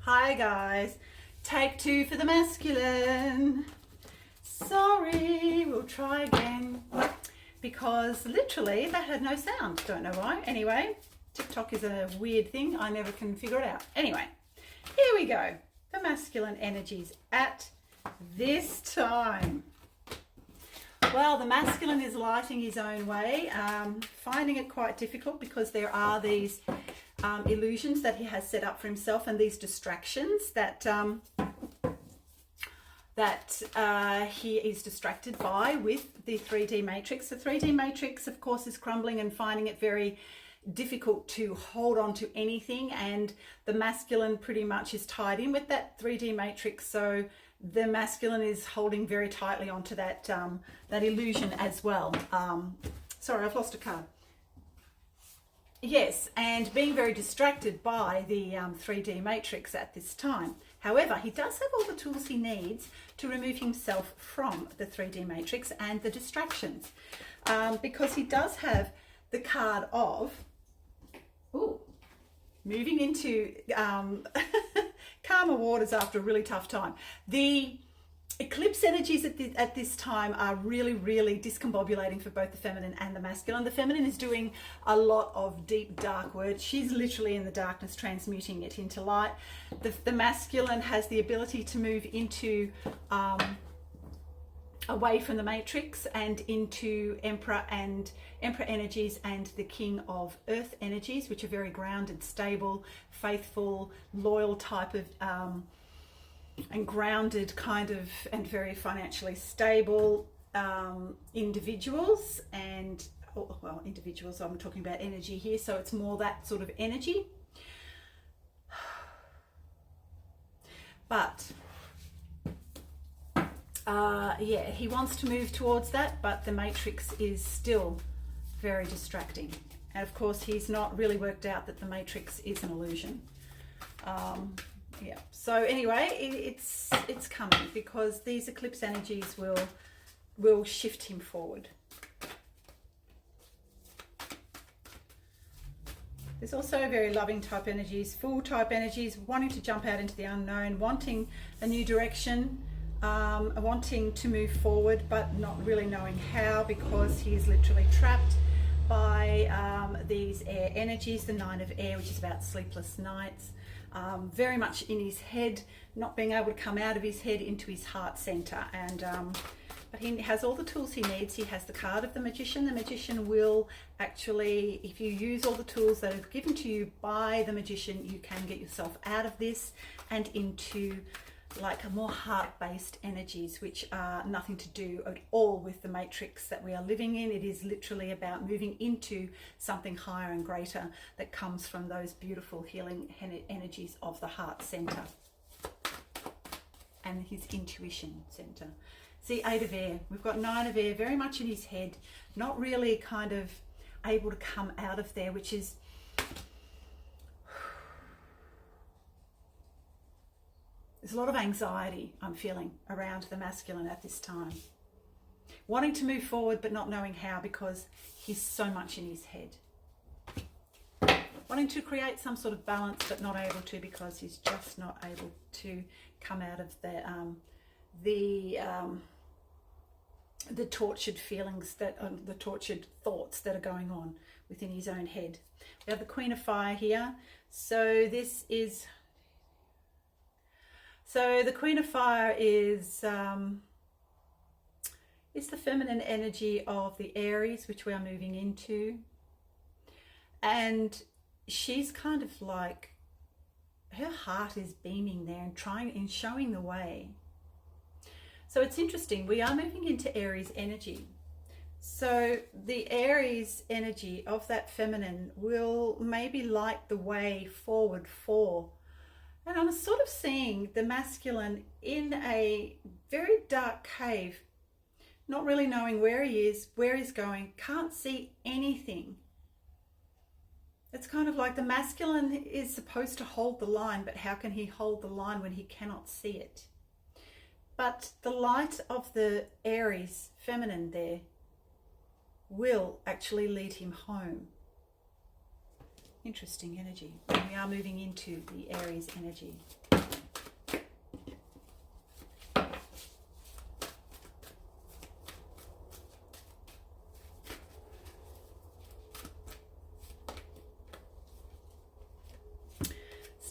Hi guys, take two for the masculine. Sorry, we'll try again because literally that had no sound. Don't know why. Anyway, TikTok is a weird thing. I never can figure it out. Anyway, here we go. The masculine energies at this time. Well, the masculine is lighting his own way, finding it quite difficult because there are these illusions that he has set up for himself and these distractions that he is distracted by with the 3D matrix. The 3D matrix, of course, is crumbling and finding it very difficult to hold on to anything, and the masculine pretty much is tied in with that 3D matrix, so the masculine is holding very tightly onto that that illusion as well. Sorry, I've lost a card. Yes, and being very distracted by the 3D matrix at this time. However, he does have all the tools he needs to remove himself from the 3D matrix and the distractions, because he does have the card of moving into calmer waters after a really tough time. The eclipse energies at this time are really, really discombobulating for both the feminine and the masculine. The feminine is doing a lot of deep, dark work. She's literally in the darkness, transmuting it into light. The masculine has the ability to move into away from the matrix and into Emperor energies and the King of Earth energies, which are very grounded, stable, faithful, loyal type of and grounded kind of, and very financially stable individuals. And well, individuals, I'm talking about energy here, so it's more that sort of energy. But yeah, he wants to move towards that, but the matrix is still very distracting. And of course, he's not really worked out that the matrix is an illusion. Yeah. So anyway, it's coming because these eclipse energies will shift him forward. There's also very loving type energies, full type energies, wanting to jump out into the unknown, wanting a new direction, wanting to move forward, but not really knowing how because he is literally trapped by these air energies, the 9 of air, which is about sleepless nights. Very much in his head, not being able to come out of his head into his heart center. And but he has all the tools he needs. He has the card of the magician. The magician will actually, if you use all the tools that are given to you by the magician, you can get yourself out of this and into like a more heart-based energies, which are nothing to do at all with the matrix that we are living in. It is literally about moving into something higher and greater that comes from those beautiful healing energies of the heart center and his intuition center. See, 8 of air, we've got 9 of air, very much in his head, not really kind of able to come out of there, which is there's a lot of anxiety I'm feeling around the masculine at this time. Wanting to move forward but not knowing how because he's so much in his head. Wanting to create some sort of balance but not able to because he's just not able to come out of the tortured feelings, the tortured thoughts that are going on within his own head. We have the Queen of Fire here. So this is... So the Queen of Fire is the feminine energy of the Aries, which we are moving into. And she's kind of like, her heart is beaming there and showing the way. So it's interesting, we are moving into Aries energy. So the Aries energy of that feminine will maybe light the way forward for. And I'm sort of seeing the masculine in a very dark cave, not really knowing where he is, where he's going, can't see anything. It's kind of like the masculine is supposed to hold the line, but how can he hold the line when he cannot see it? But the light of the Aries feminine there will actually lead him home. Interesting energy. And we are moving into the Aries energy.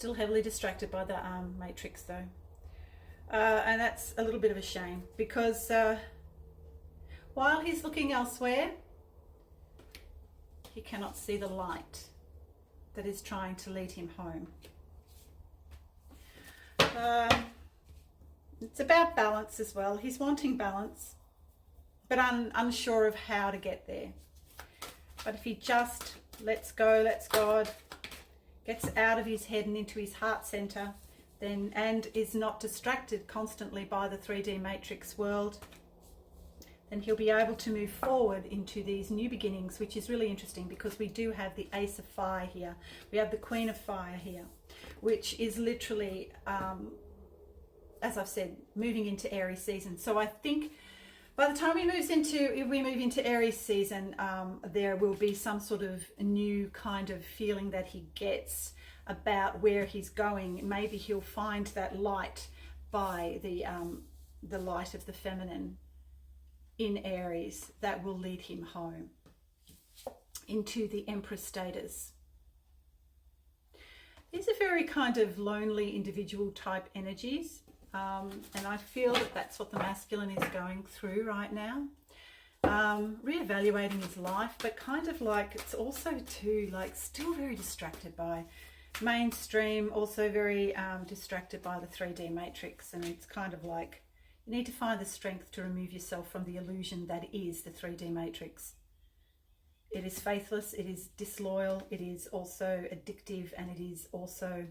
still heavily distracted by the matrix though. And that's a little bit of a shame, because while he's looking elsewhere, he cannot see the light that is trying to lead him home. It's about balance as well. He's wanting balance, but unsure of how to get there. But if he just lets go, lets God, gets out of his head and into his heart center, then, and is not distracted constantly by the 3D matrix world, then he'll be able to move forward into these new beginnings, which is really interesting, because we do have the Ace of Fire here. We have the Queen of Fire here, which is literally, as I've said, moving into Aries season. So I think by the time we move into Aries season, there will be some sort of new kind of feeling that he gets about where he's going. Maybe he'll find that light by the light of the feminine in Aries that will lead him home into the Empress status. These are very kind of lonely individual type energies, and I feel that that's what the masculine is going through right now, reevaluating his life, but kind of like it's also too like still very distracted by mainstream, also very distracted by the 3D matrix, and it's kind of like you need to find the strength to remove yourself from the illusion that is the 3D matrix. It is faithless, it is disloyal, it is also addictive, and it is also,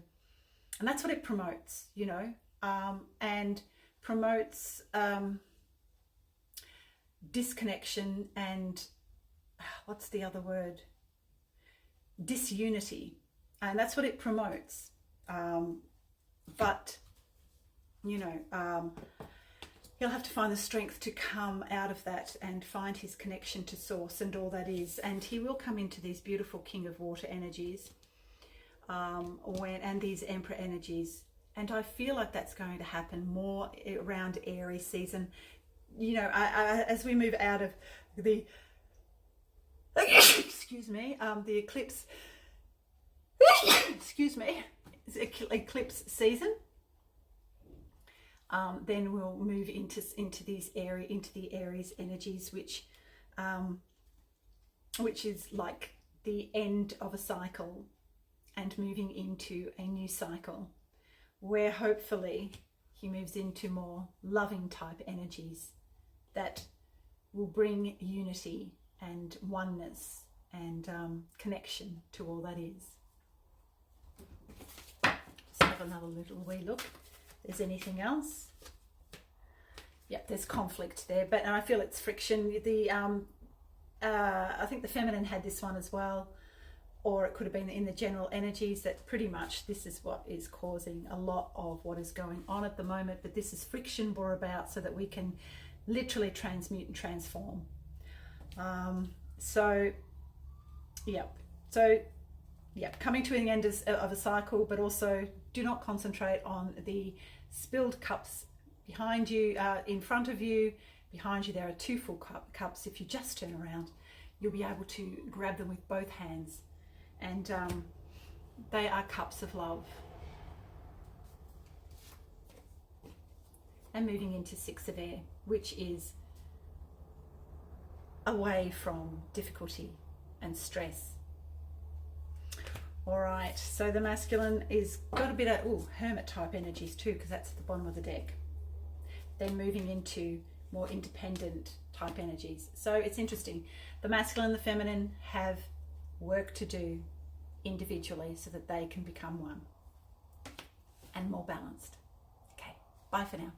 and that's what it promotes, you know, and promotes disconnection and, what's the other word? Disunity. And that's what it promotes. But, you know, he'll have to find the strength to come out of that and find his connection to source and all that is. And he will come into these beautiful King of Water energies and these Emperor energies. And I feel like that's going to happen more around Aries season. You know, as we move out of the, excuse me, the eclipse, excuse me, eclipse season. Then we'll move into the Aries energies, which is like the end of a cycle and moving into a new cycle, where hopefully he moves into more loving type energies that will bring unity and oneness and connection to all that is. Let's have another little wee look. There's anything else? Yep, there's conflict there, but I feel it's friction. I think the feminine had this one as well, or it could have been in the general energies, that pretty much this is what is causing a lot of what is going on at the moment. But this is friction brought about so that we can literally transmute and transform. Coming to the end of a cycle, but also do not concentrate on the spilled cups behind you, in front of you. Behind you there are two full cups. If you just turn around, you'll be able to grab them with both hands, and they are cups of love. And moving into Six of Air, which is away from difficulty and stress. All right, so the masculine is got a bit of hermit type energies too, because that's at the bottom of the deck. Then moving into more independent type energies. So it's interesting. The masculine and the feminine have work to do individually so that they can become one and more balanced. Okay, bye for now.